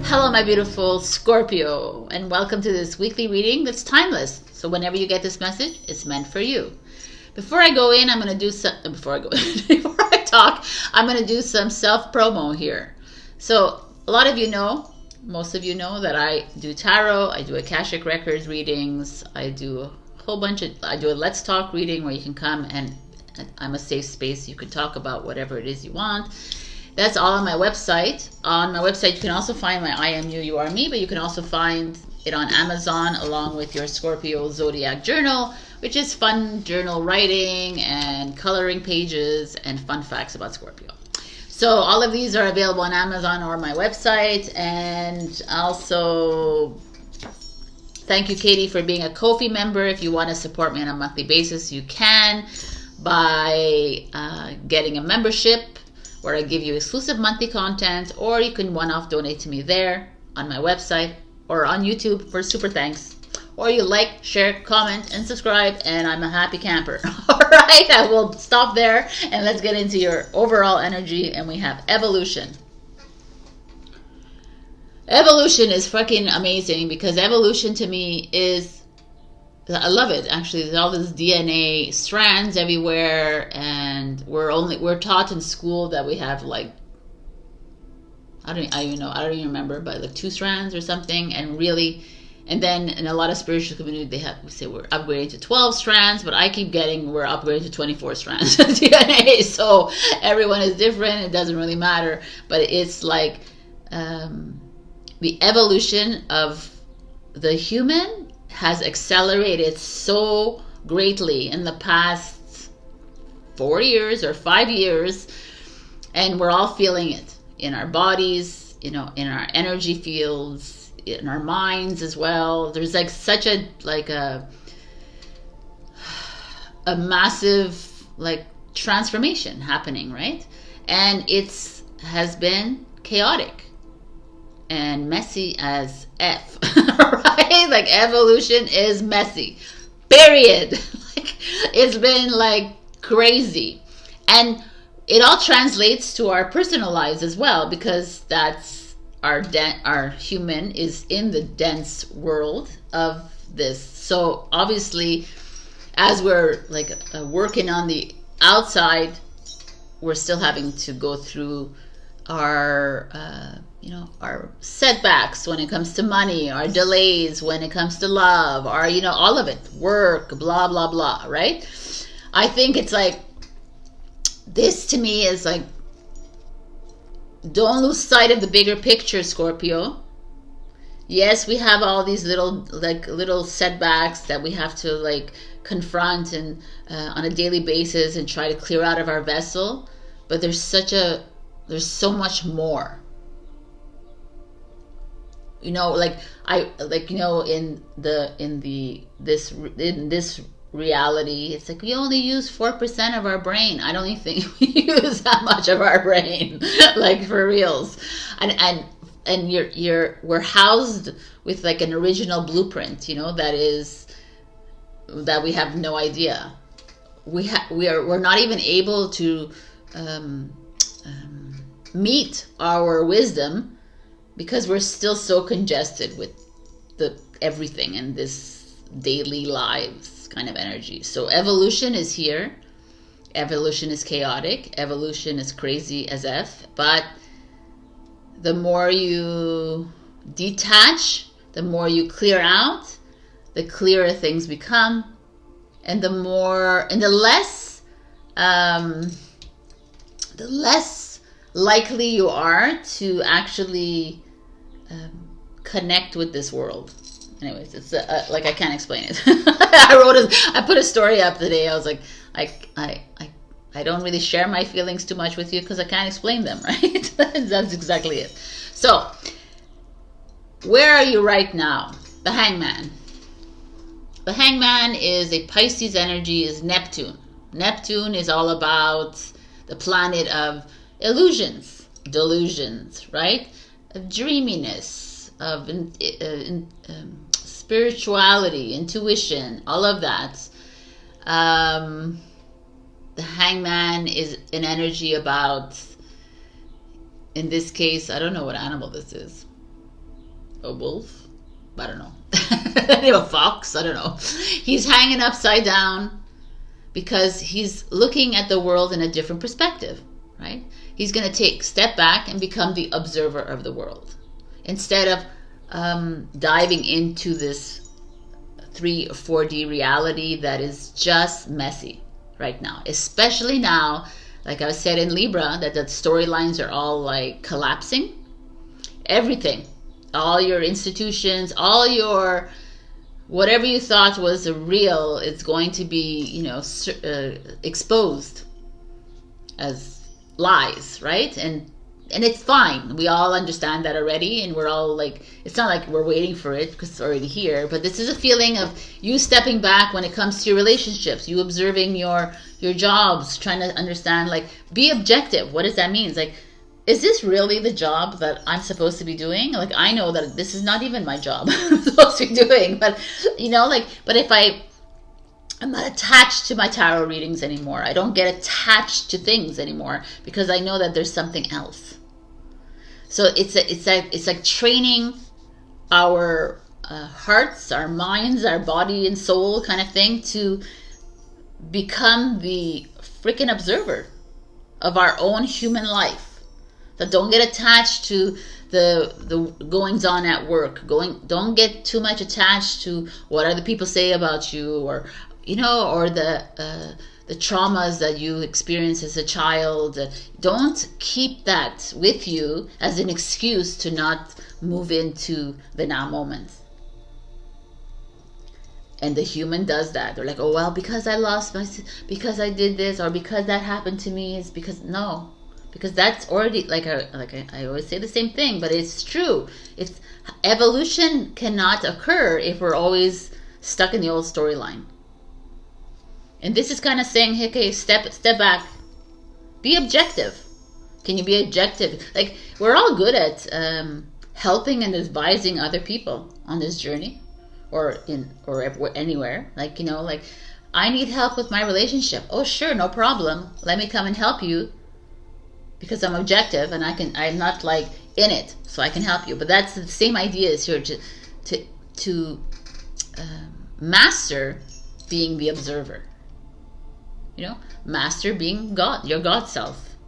Hello, my beautiful Scorpio, and welcome to this weekly reading that's timeless. So whenever you get this message, it's meant for you. Before I go in, I'm going to do some, before I talk, I'm going to do some self-promo here. So a lot of you know, most of you know that I do tarot, I do Akashic Records readings, I do I do a Let's Talk reading where you can come and I'm a safe space. You can talk about whatever it is you want. That's all on my website. On my website, you can also find my I Am You, You Are Me, but you can also find it on Amazon along with your Scorpio Zodiac Journal, which is fun journal writing and coloring pages and fun facts about Scorpio. So all of these are available on Amazon or my website. And also, thank you, Katie, for being a Ko-fi member. If you want to support me on a monthly basis, you can by getting a membership, where I give you exclusive monthly content, or you can one-off donate to me there on my website or on YouTube for super thanks. Or you like, share, comment, and subscribe, and I'm a happy camper. All right, I will stop there, and let's get into your overall energy, and we have evolution. Evolution is fucking amazing, because evolution to me is, I love it, actually. There's all this DNA strands everywhere, and we're taught in school that we have like, I don't even remember, but like 2 strands or something. And really, and then in a lot of spiritual community, we say we're upgrading to 12 strands, but I keep getting we're upgrading to 24 strands of DNA. So everyone is different. It doesn't really matter, but it's like the evolution of the human has accelerated so greatly in the past 4 years or 5 years, and we're all feeling it in our bodies, in our energy fields, in our minds as well. There's like such a massive like transformation happening, right? And has been chaotic and messy as F, right? Like evolution is messy, period. Like it's been like crazy, and it all translates to our personal lives as well, because that's our human is in the dense world of this. So obviously, as we're like working on the outside, we're still having to go through our our setbacks when it comes to money, our delays when it comes to love, our all of it, work, blah blah blah, right? I think it's like, this to me is like, don't lose sight of the bigger picture, Scorpio. Yes, we have all these little setbacks that we have to like confront and on a daily basis and try to clear out of our vessel, but there's so much more. In this reality, it's like we only use 4% of our brain. I don't even think we use that much of our brain, like for reals. And we're housed with like an original blueprint, that we have no idea. We're not even able to meet our wisdom, because we're still so congested with everything in this daily lives kind of energy. So evolution is here. Evolution is chaotic. Evolution is crazy as F. But the more you detach, the more you clear out, the clearer things become, and the less likely you are to actually connect with this world. Anyways, it's like I can't explain it. I put a story up today. I was like, I don't really share my feelings too much with you because I can't explain them, right? That's exactly it. So, where are you right now? The Hangman. The Hangman is a Pisces energy, is Neptune. Neptune is all about the planet of illusions, delusions, right? Of dreaminess, of spirituality, intuition, all of that. The Hangman is an energy about, in this case, I don't know what animal this is. a wolf, I don't know, a fox, I don't know. He's hanging upside down because he's looking at the world in a different perspective, right? He's going to step back and become the observer of the world instead of diving into this 3 or 4D reality that is just messy right now, especially now, like I said in Libra, that the storylines are all like collapsing. Everything, all your institutions, all your whatever you thought was real, it's going to be, exposed as lies, right? And it's fine. We all understand that already, and we're all like, it's not like we're waiting for it because it's already here. But this is a feeling of you stepping back when it comes to your relationships, you observing your jobs, trying to understand, like, be objective. What does that mean? It's like, is this really the job that I'm supposed to be doing? Like, I know that this is not even my job I'm supposed to be doing, but but if I'm not attached to my tarot readings anymore. I don't get attached to things anymore because I know that there's something else. So it's like training our hearts, our minds, our body and soul kind of thing to become the freaking observer of our own human life. That don't get attached to the goings on at work. Don't get too much attached to what other people say about you, or the traumas that you experienced as a child. Don't keep that with you as an excuse to not move into the now moment. And the human does that. They're like, oh, well, because I because I did this, or because that happened to me, is because no. Because that's already, I always say the same thing, but it's true. Evolution cannot occur if we're always stuck in the old storyline. And this is kind of saying, hey, okay, step back. Be objective. Can you be objective? Like, we're all good at helping and advising other people on this journey, or anywhere. Like, I need help with my relationship. Oh, sure, no problem. Let me come and help you. Because I'm objective and I'm not like in it, so I can help you. But that's the same idea as here, to master being the observer. Master being God, your God self.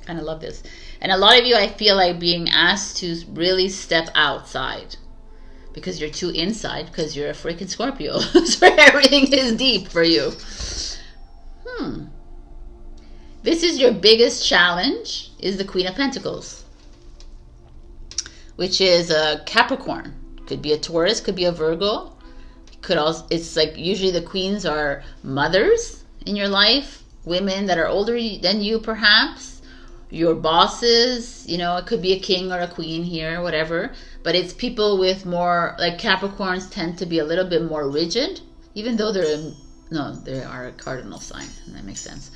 Kind of love this. And a lot of you, I feel like being asked to really step outside because you're too inside, because you're a freaking Scorpio. So everything is deep for you. This is your biggest challenge, is the Queen of Pentacles, which is a Capricorn. Could be a Taurus, could be a Virgo. It's like usually the queens are mothers in your life, women that are older than you perhaps, your bosses, it could be a king or a queen here, whatever. But it's people with more, like Capricorns tend to be a little bit more rigid, even though they are a cardinal sign, and that makes sense.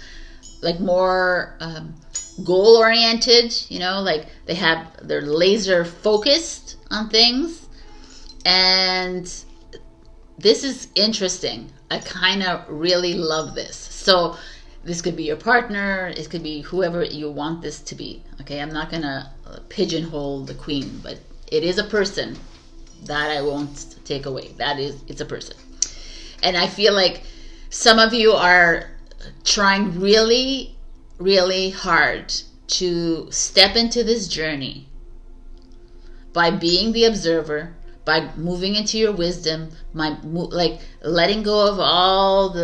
Like more goal oriented, like they're laser focused on things. And this is interesting. I kind of really love this. So this could be your partner, it could be whoever you want this to be. Okay, I'm not gonna pigeonhole the queen, but it is a person. That I won't take away. It's a person. And I feel like some of you are trying really, really hard to step into this journey by being the observer, by moving into your wisdom, like letting go of all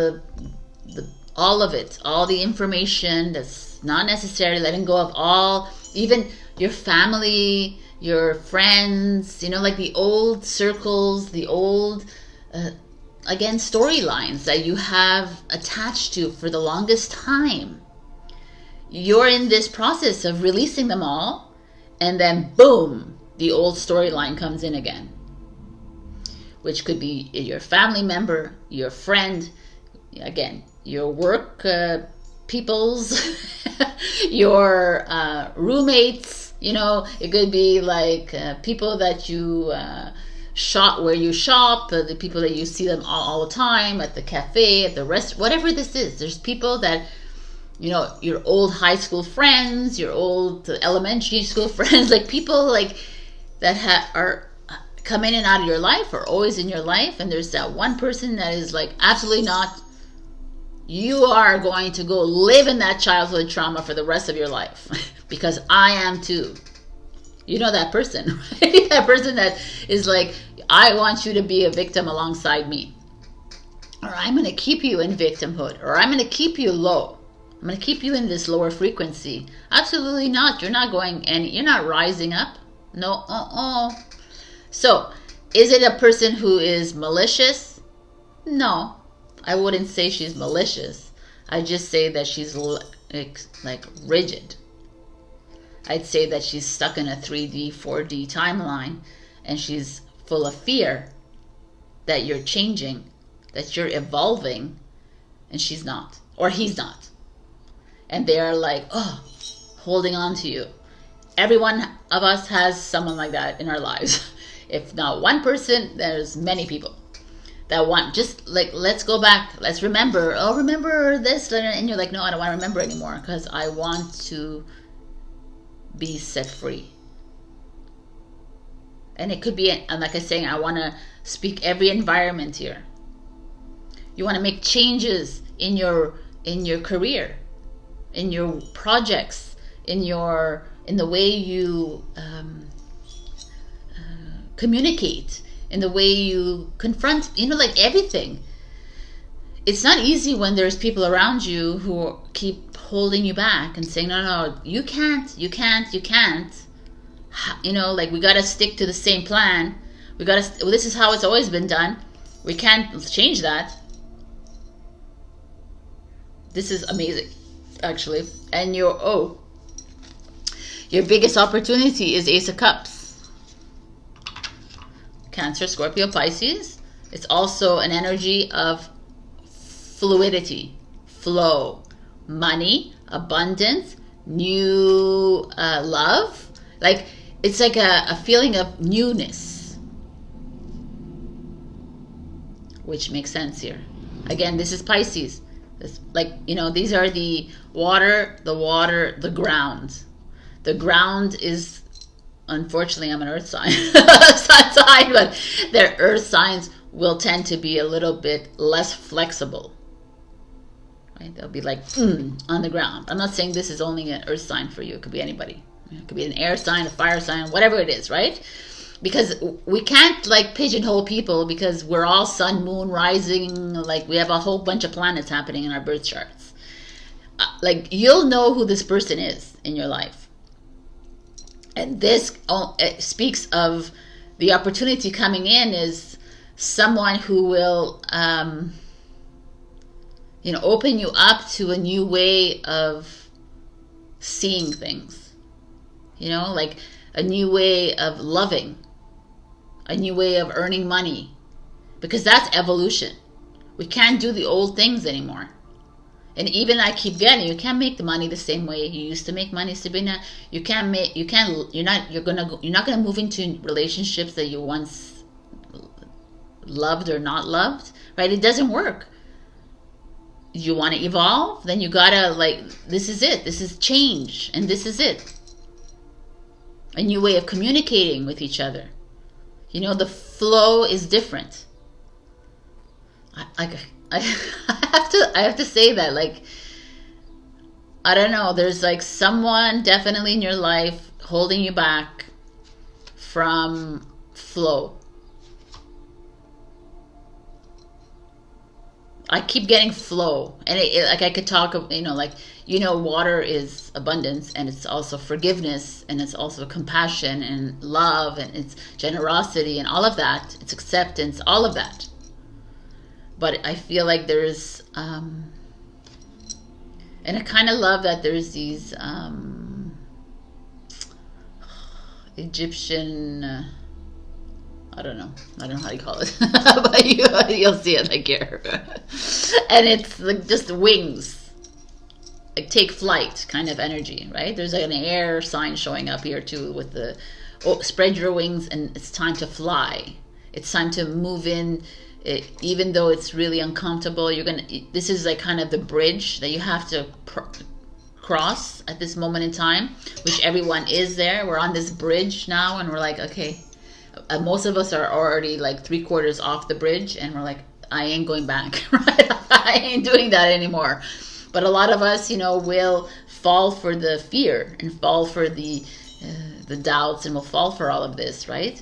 of it, all the information that's not necessary, letting go of even your family, your friends, like the old circles, the old again, storylines that you have attached to for the longest time. You're in this process of releasing them all, and then boom, the old storyline comes in again. Which could be your family member, your friend, again, your work peoples, your roommates, it could be like people that you where you shop, the people that you see them all the time at the cafe, at the restaurant, whatever this is. There's people that you know, your old high school friends, your old elementary school friends, like people like that are come in and out of your life, or always in your life, and there's that one person that is like, absolutely not. You are going to go live in that childhood trauma for the rest of your life because I am too. You know that person, right? That person that is like, I want you to be a victim alongside me, or I'm going to keep you in victimhood, or I'm going to keep you low. I'm going to keep you in this lower frequency. Absolutely not. You're not going and you're not rising up. No. So, is it a person who is malicious? No, I wouldn't say she's malicious. I just say that she's like rigid. I'd say that she's stuck in a 3D, 4D timeline, and she's full of fear that you're changing, that you're evolving, and she's not, or he's not. And they're like, oh, holding on to you. Every one of us has someone like that in our lives. If not one person, there's many people that want, just like, let's go back, let's remember, oh, remember this, and you're like, no, I don't want to remember anymore, because I want to be set free. And it could be, and like I was saying, I want to speak every environment here. You want to make changes in your career, in your projects, in the way you communicate, in the way you confront, you know, like everything. It's not easy when there's people around you who keep holding you back and saying, no, you can't. You know, like, we got to stick to the same plan. This is how it's always been done. We can't change that. This is amazing, actually. And your biggest opportunity is Ace of Cups. Cancer, Scorpio, Pisces. It's also an energy of fluidity, flow, money, abundance, new love. Like, it's like a feeling of newness, which makes sense here. Again, this is Pisces. It's like, you know, these are the water, the ground. The ground is, unfortunately, I'm an earth sign, sun sign, but their earth signs will tend to be a little bit less flexible. Right? They'll be like on the ground. I'm not saying this is only an earth sign for you. It could be anybody. It could be an air sign, a fire sign, whatever it is, right? Because we can't like pigeonhole people, because we're all sun, moon, rising. Like, we have a whole bunch of planets happening in our birth charts. Like, you'll know who this person is in your life. And this speaks of the opportunity coming in is someone who will, open you up to a new way of seeing things. You know, like a new way of loving, a new way of earning money, because that's evolution. We can't do the old things anymore. And even I keep getting, you can't make the money the same way you used to make money, Sabrina. You're not gonna move into relationships that you once loved or not loved, right? It doesn't work. You want to evolve, then you gotta, like, this is it. This is change, and this is it. A new way of communicating with each other. You know, the flow is different. I have to say that, like, I don't know, there's like someone definitely in your life holding you back from flow. I keep getting flow, and like I could talk, water is abundance, and it's also forgiveness, and it's also compassion and love, and it's generosity and all of that. It's acceptance, all of that. But I feel like there's, and I kind of love that there's these Egyptian, I don't know how you call it, but you'll see it like here. And it's like just wings, like take flight kind of energy, right? There's like an air sign showing up here too with the, spread your wings and it's time to fly. It's time to move in. even though it's really uncomfortable, this is like kind of the bridge that you have to cross at this moment in time, which everyone is there. We're on this bridge now, and we're like, okay, most of us are already like 3/4 off the bridge, and we're like, I ain't going back, right? I ain't doing that anymore. But a lot of us, will fall for the fear and fall for the doubts, and will fall for all of this, right?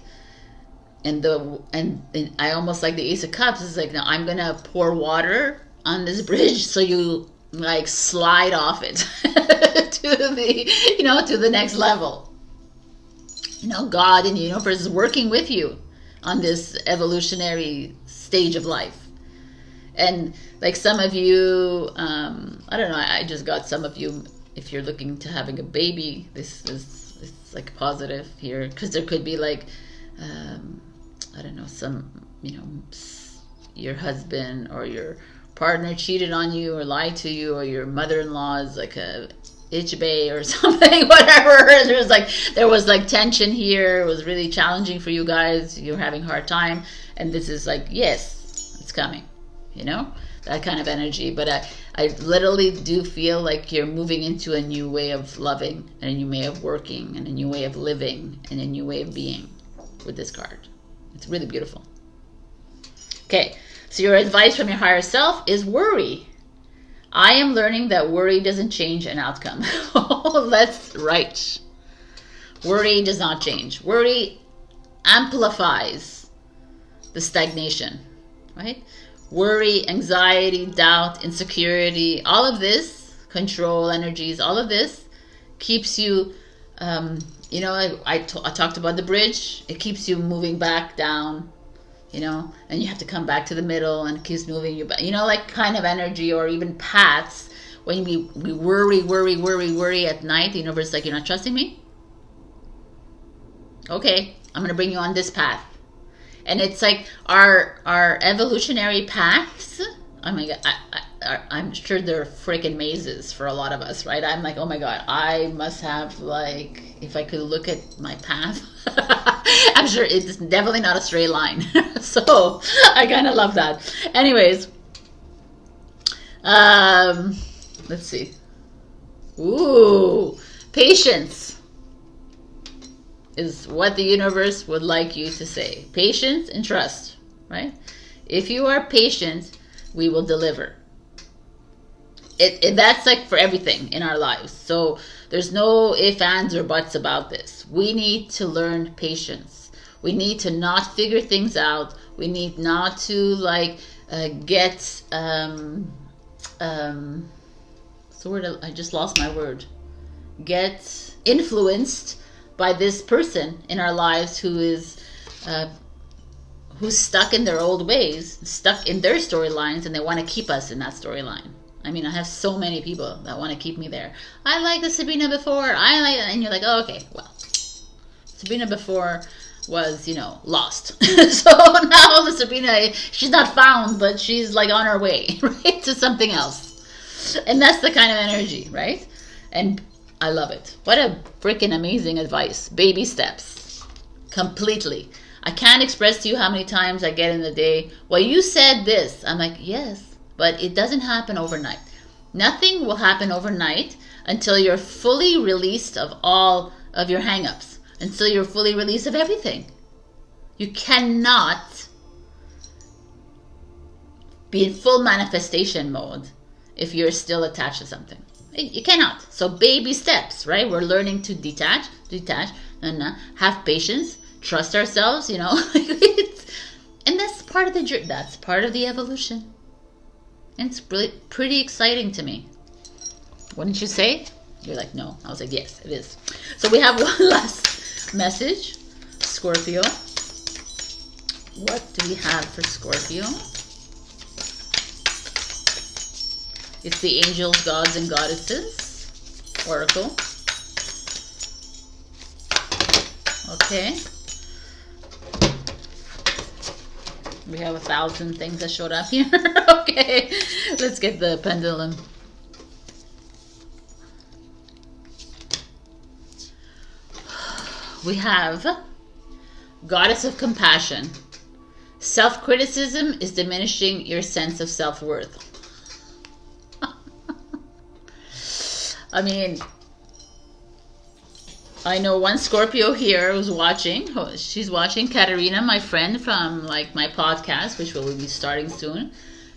And I almost like the Ace of Cups. It's like, no, I'm gonna pour water on this bridge so you like slide off it to the next level. God and the universe is working with you on this evolutionary stage of life. And like some of you, I don't know, I just got some of you, if you're looking to having a baby, it's like positive here, because there could be like, I don't know, your husband or your partner cheated on you or lied to you, or your mother-in-law is like a itch-bay or something, whatever. There was like tension here. It was really challenging for you guys. You're having a hard time. And this is like, yes, it's coming, that kind of energy. But I literally do feel like you're moving into a new way of loving, and a new way of working, and a new way of living, and a new way of being with this card. It's really beautiful. Okay, so your advice from your higher self is worry. I am learning that worry doesn't change an outcome. That's right. Worry does not change. Worry amplifies the stagnation, right? Worry, anxiety, doubt, insecurity, all of this, control energies, all of this keeps you, I talked about the bridge. It keeps you moving back down, and you have to come back to the middle, and it keeps moving you back, like kind of energy, or even paths. When we worry at night, the universe is like, you're not trusting me? Okay, I'm going to bring you on this path. And it's like our evolutionary paths. Oh my God, I'm sure they're freaking mazes for a lot of us, right? I'm like, oh my God, I must have, like, if I could look at my path, I'm sure it's definitely not a straight line. So I kind of love that. Anyways, let's see. Ooh, patience is what the universe would like you to say. Patience and trust, right? If you are patient, we will deliver. That's like for everything in our lives. So there's no ifs, ands, or buts about this. We need to learn patience. We need to not figure things out. We need not to get I just lost my word. Get influenced by this person in our lives who's stuck in their old ways, stuck in their storylines, and they want to keep us in that storyline. I mean, I have so many people that want to keep me there. I like the Sabrina before. And you're like, oh, okay, well, Sabrina before was, lost. So now the Sabrina, she's not found, but she's like on her way, right, to something else. And that's the kind of energy, right? And I love it. What a freaking amazing advice. Baby steps. Completely. I can't express to you how many times I get in the day, well, you said this. I'm like, yes, but it doesn't happen overnight. Nothing will happen overnight until you're fully released of all of your hang-ups, until you're fully released of everything. You cannot be in full manifestation mode if you're still attached to something. You cannot. So baby steps, right? We're learning to detach, and have patience, trust ourselves, and that's part of the evolution. And it's really pretty exciting to me. Wouldn't you say? You're like, no. I was like, yes, it is. So we have one last message. Scorpio. What do we have for Scorpio? It's the angels, gods, and goddesses oracle. Okay. We have 1,000 things that showed up here. Okay. Let's get the pendulum. We have Goddess of Compassion, Self-criticism is diminishing your sense of self-worth. I mean, I know one Scorpio here who's watching. She's watching. Katerina, my friend from like my podcast, which will be starting soon,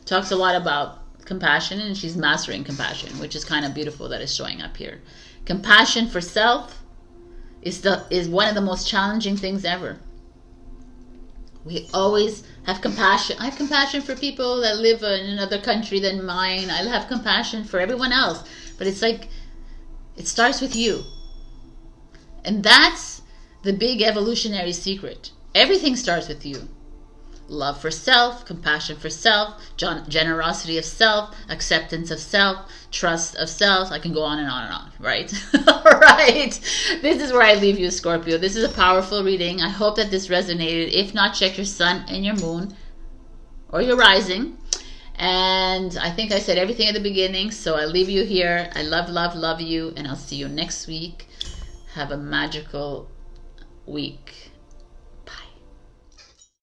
talks a lot about compassion, and she's mastering compassion, which is kind of beautiful that it's showing up here. Compassion for self is one of the most challenging things ever. We always have compassion. I have compassion for people that live in another country than mine. I have compassion for everyone else. But it's like, it starts with you. And that's the big evolutionary secret. Everything starts with you. Love for self, compassion for self, generosity of self, acceptance of self, trust of self. I can go on and on and on, right? All right. This is where I leave you, Scorpio. This is a powerful reading. I hope that this resonated. If not, check your sun and your moon or your rising. And I think I said everything at the beginning, so I leave you here. I love, love, love you, and I'll see you next week. Have a magical week.